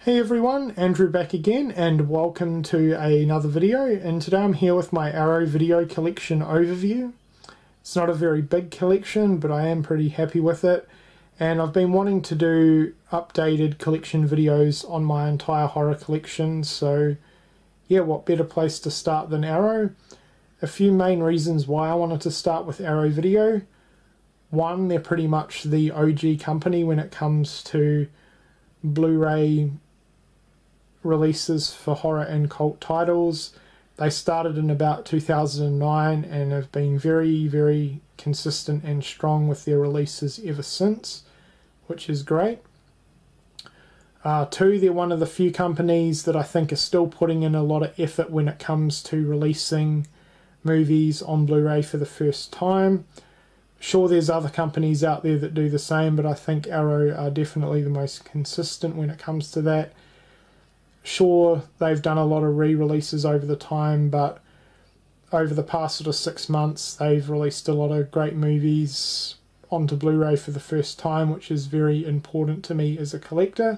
Hey everyone, Andrew back again and welcome to another video, and today I'm here with my Arrow video collection overview. It's not a very big collection, but I am pretty happy with it, and I've been wanting to do updated collection videos on my entire horror collection, so yeah, what better place to start than Arrow? A few main reasons why I wanted to start with Arrow Video. One, they're pretty much the OG company when it comes to Blu-ray releases for horror and cult titles. They started in about 2009 and have been very consistent and strong with their releases ever since, which is great. Two, they're one of the few companies that I think are still putting in a lot of effort when it comes to releasing movies on Blu-ray for the first time. Sure, there's other companies out there that do the same, but I think Arrow are definitely the most consistent when it comes to that. Sure, they've done a lot of re-releases over the time, but over the past sort of 6 months, they've released a lot of great movies onto Blu-ray for the first time, which is very important to me as a collector.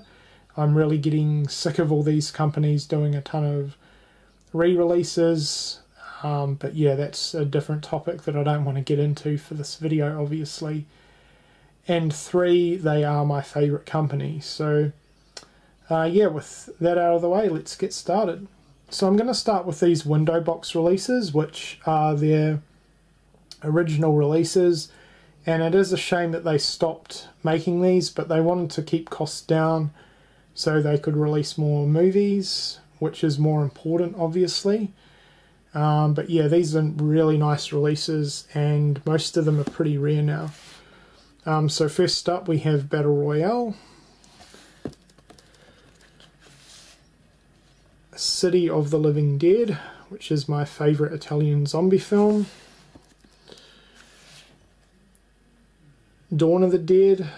I'm really getting sick of all these companies doing a ton of re-releases, but yeah, that's a different topic that I don't want to get into for this video, obviously. And three, they are my favourite company, so yeah, with that out of the way, let's get started. So I'm going to start with these window box releases, which are their original releases, and it is a shame that they stopped making these, but they wanted to keep costs down so they could release more movies, which is more important, obviously. But yeah, these are really nice releases, and most of them are pretty rare now. So first up we have Battle Royale, City of the Living Dead, which is my favourite Italian zombie film, Dawn of the Dead.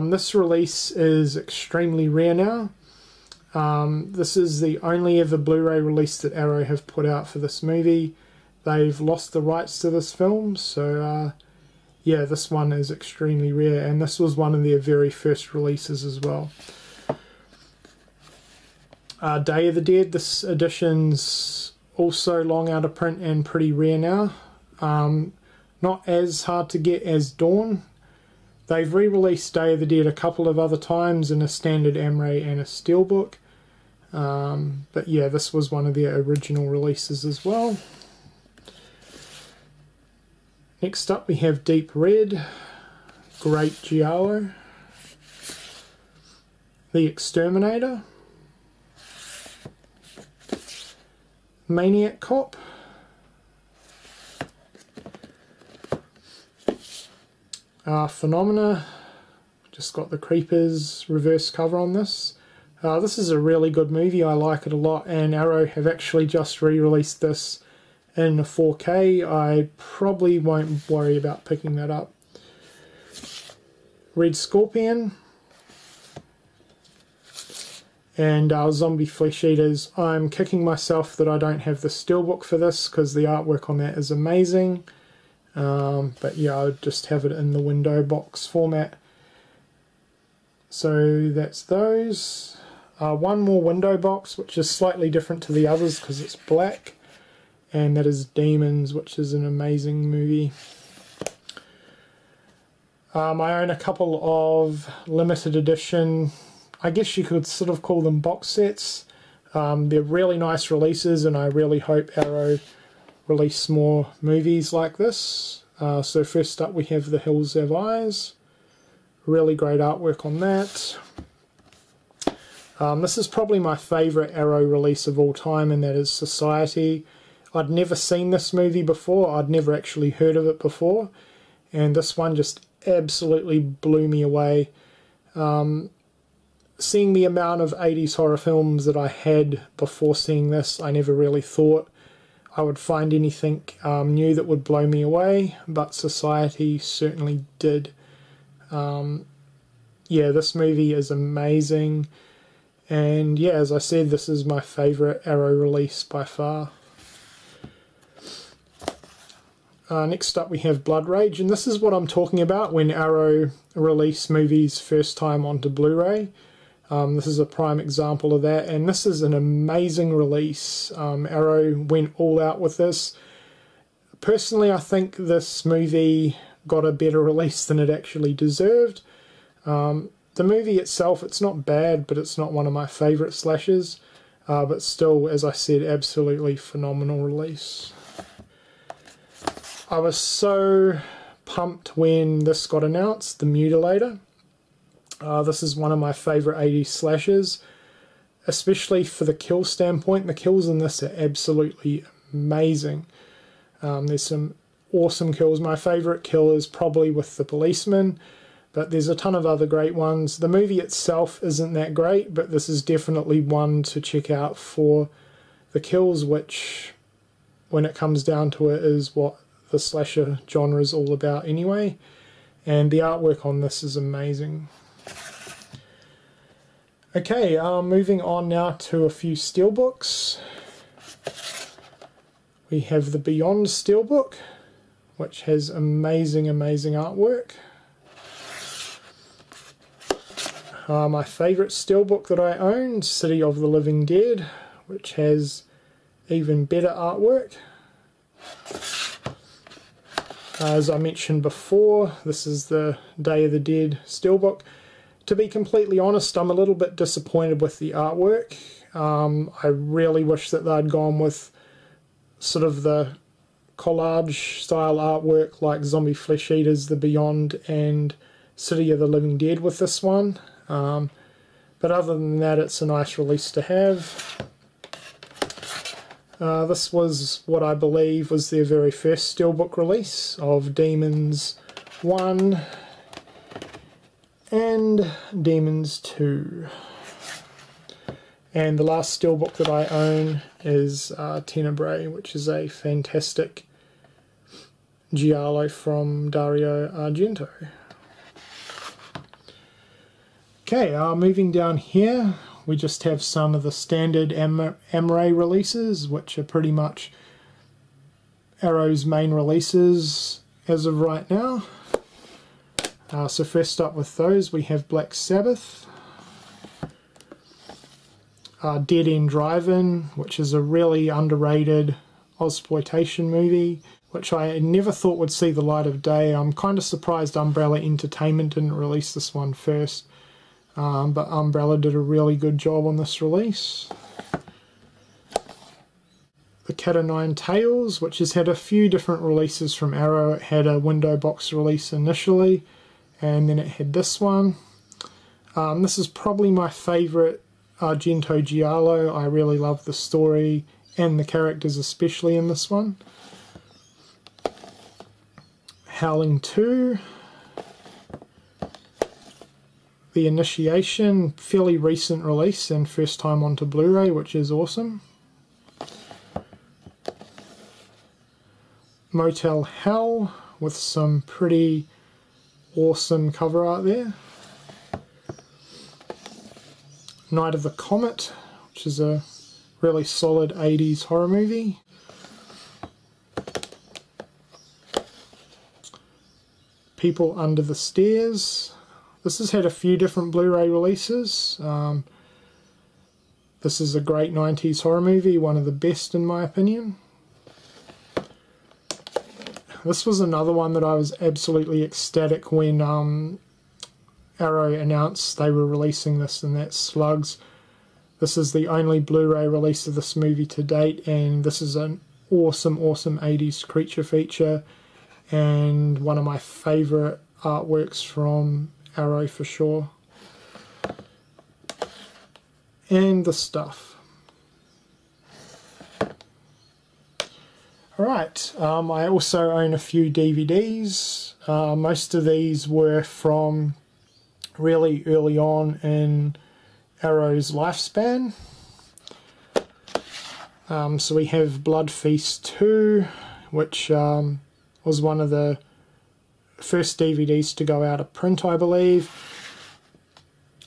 This release is extremely rare now. This is the only ever Blu-ray release that Arrow have put out for this movie. They've lost the rights to this film, so yeah, this one is extremely rare, and this was one of their very first releases as well. Day of the Dead, this edition's also long out of print and pretty rare now. Not as hard to get as Dawn. They've re-released Day of the Dead a couple of other times in a standard Amray and a Steelbook. But yeah, this was one of their original releases as well. Next up we have Deep Red, Great Giallo, The Exterminator, Maniac Cop, Phenomena. Just got the Creepers reverse cover on this. This is a really good movie, I like it a lot, and Arrow have actually just re-released this in 4K. I probably won't worry about picking that up. Red Scorpion and Zombie Flesh Eaters. I'm kicking myself that I don't have the Steelbook for this because the artwork on that is amazing. But yeah, I'll just have it in the window box format. So that's those. One more window box, which is slightly different to the others because it's black, and that is Demons, which is an amazing movie. I own a couple of limited edition, I guess you could sort of call them box sets. They're really nice releases, and I really hope Arrow release more movies like this. So first up we have The Hills Have Eyes. Really great artwork on that. This is probably my favourite Arrow release of all time, and that is Society. I'd never seen this movie before, I'd never actually heard of it before, and this one just absolutely blew me away. Seeing the amount of 80s horror films that I had before seeing this, I never really thought I would find anything new that would blow me away, but Society certainly did. Yeah, this movie is amazing, and yeah, as I said, this is my favourite Arrow release by far. Next up we have Blood Rage, and this is what I'm talking about when Arrow release movies first time onto Blu-ray. This is a prime example of that, and this is an amazing release. Arrow went all out with this. Personally, I think this movie got a better release than it actually deserved. The movie itself, it's not bad, but it's not one of my favourite slashers. But still, as I said, absolutely phenomenal release. I was so pumped when this got announced, The Mutilator. This is one of my favourite 80s slashers, especially for the kill standpoint. The kills in this are absolutely amazing. There's some awesome kills. My favourite kill is probably with the policeman, but there's a ton of other great ones. The movie itself isn't that great, but this is definitely one to check out for the kills, which, when it comes down to it, is what the slasher genre is all about anyway. And the artwork on this is amazing. Okay, moving on now to a few Steelbooks. We have the Beyond Steelbook, which has amazing artwork. My favourite Steelbook that I own, City of the Living Dead, which has even better artwork. As I mentioned before, this is the Day of the Dead Steelbook. To be completely honest, I'm a little bit disappointed with the artwork. I really wish that they'd gone with sort of the collage style artwork like Zombie Flesh Eaters, The Beyond, and City of the Living Dead with this one. But other than that, it's a nice release to have. This was what I believe was their very first Steelbook release of Demons 1 and Demons 2. And the last Steelbook that I own is Tenebrae, which is a fantastic giallo from Dario Argento. Okay, moving down here, we just have some of the standard Amray releases, which are pretty much Arrow's main releases as of right now. So first up with those, we have Black Sabbath, Dead End Drive-In, which is a really underrated Ozploitation movie, which I never thought would see the light of day. I'm kind of surprised Umbrella Entertainment didn't release this one first. But Umbrella did a really good job on this release. The Cat O' Nine Tails, which has had a few different releases from Arrow. It had a window box release initially, and then it had this one. This is probably my favourite Argento giallo. I really love the story and the characters, especially in this one. Howling 2. The Initiation, fairly recent release and first time onto Blu-ray, which is awesome. Motel Hell, with some pretty awesome cover art there. Night of the Comet, which is a really solid 80s horror movie. People Under the Stairs. This has had a few different Blu-ray releases. This is a great 90s horror movie, one of the best in my opinion. This was another one that I was absolutely ecstatic when Arrow announced they were releasing this, and that's Slugs. This is the only Blu-ray release of this movie to date, and this is an awesome 80s creature feature and one of my favourite artworks from Arrow for sure. And The Stuff. Alright, I also own a few DVDs. Most of these were from really early on in Arrow's lifespan. So we have Blood Feast 2, which was one of the first DVDs to go out of print, I believe.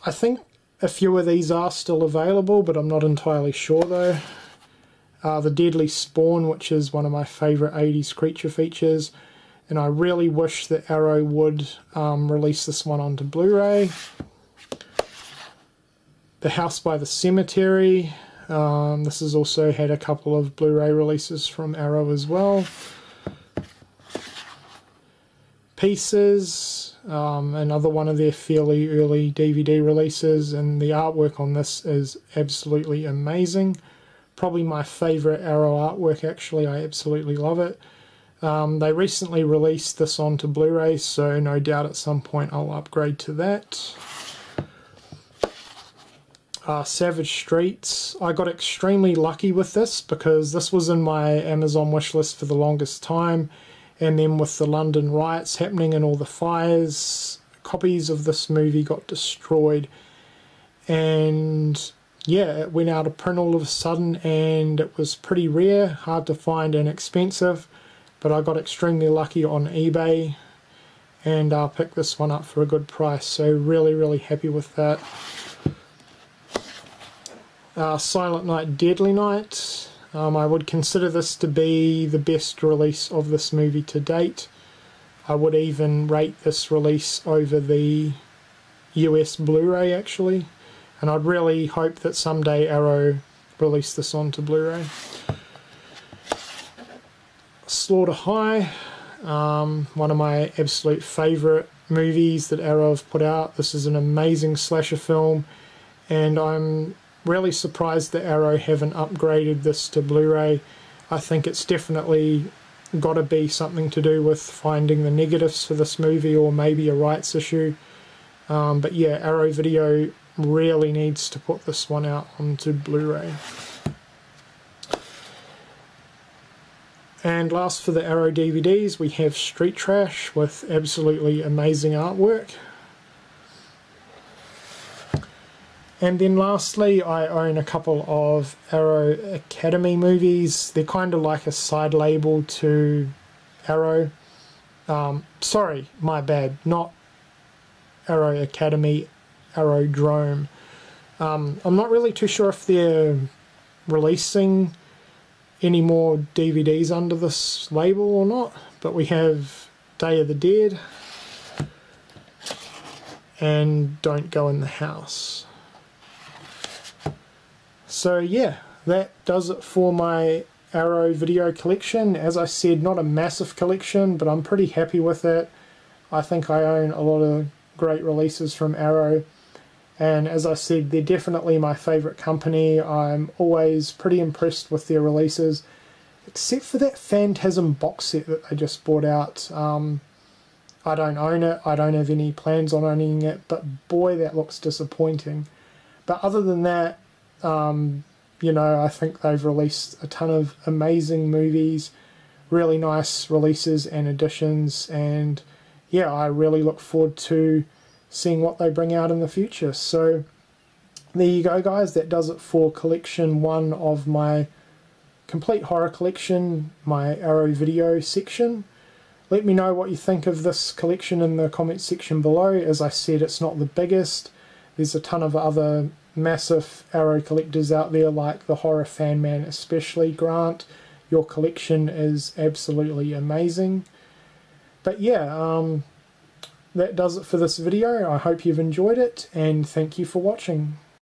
I think a few of these are still available, but I'm not entirely sure though. The Deadly Spawn, which is one of my favourite 80s creature features, and I really wish that Arrow would release this one onto Blu-ray. The House by the Cemetery. This has also had a couple of Blu-ray releases from Arrow as well. Pieces, another one of their fairly early DVD releases, and the artwork on this is absolutely amazing. Probably my favourite Arrow artwork actually, I absolutely love it. They recently released this onto Blu-ray, so no doubt at some point I'll upgrade to that. Savage Streets. I got extremely lucky with this because this was in my Amazon wishlist for the longest time, and then with the London riots happening and all the fires, copies of this movie got destroyed, and yeah, it went out of print all of a sudden, and it was pretty rare, hard to find and expensive, but I got extremely lucky on eBay and I picked this one up for a good price, so really happy with that. Silent Night, Deadly Night. I would consider this to be the best release of this movie to date. I would even rate this release over the US Blu-ray actually, and I'd really hope that someday Arrow release this onto Blu-ray. Slaughter High, one of my absolute favourite movies that Arrow have put out. This is an amazing slasher film, and I'm really surprised that Arrow haven't upgraded this to Blu-ray. I think it's definitely got to be something to do with finding the negatives for this movie, or maybe a rights issue. But yeah, Arrow Video really needs to put this one out onto Blu-ray. And last for the Arrow DVDs, we have Street Trash with absolutely amazing artwork. And then lastly, I own a couple of Arrow Academy movies. They're kind of like a side label to Arrow. Sorry, my bad, not Arrow Academy, Arrowdrome. I'm not really too sure if they're releasing any more DVDs under this label or not, but we have Day of the Dead and Don't Go in the House. So yeah, that does it for my Arrow video collection. As I said, not a massive collection, but I'm pretty happy with it. I think I own a lot of great releases from Arrow, and as I said, they're definitely my favourite company. I'm always pretty impressed with their releases, except for that Phantasm box set that they just brought out. I don't own it, I don't have any plans on owning it, but boy, that looks disappointing. But other than that, you know, I think they've released a ton of amazing movies, really nice releases and additions, and yeah, I really look forward to seeing what they bring out in the future. So there you go guys, that does it for collection 1 of my complete horror collection, my Arrow video section. Let me know what you think of this collection in the comments section below. As I said, it's not the biggest. There's a ton of other massive Arrow collectors out there, like the horror fan man, especially Grant. Your collection is absolutely amazing. But yeah, that does it for this video. I hope you've enjoyed it, and thank you for watching.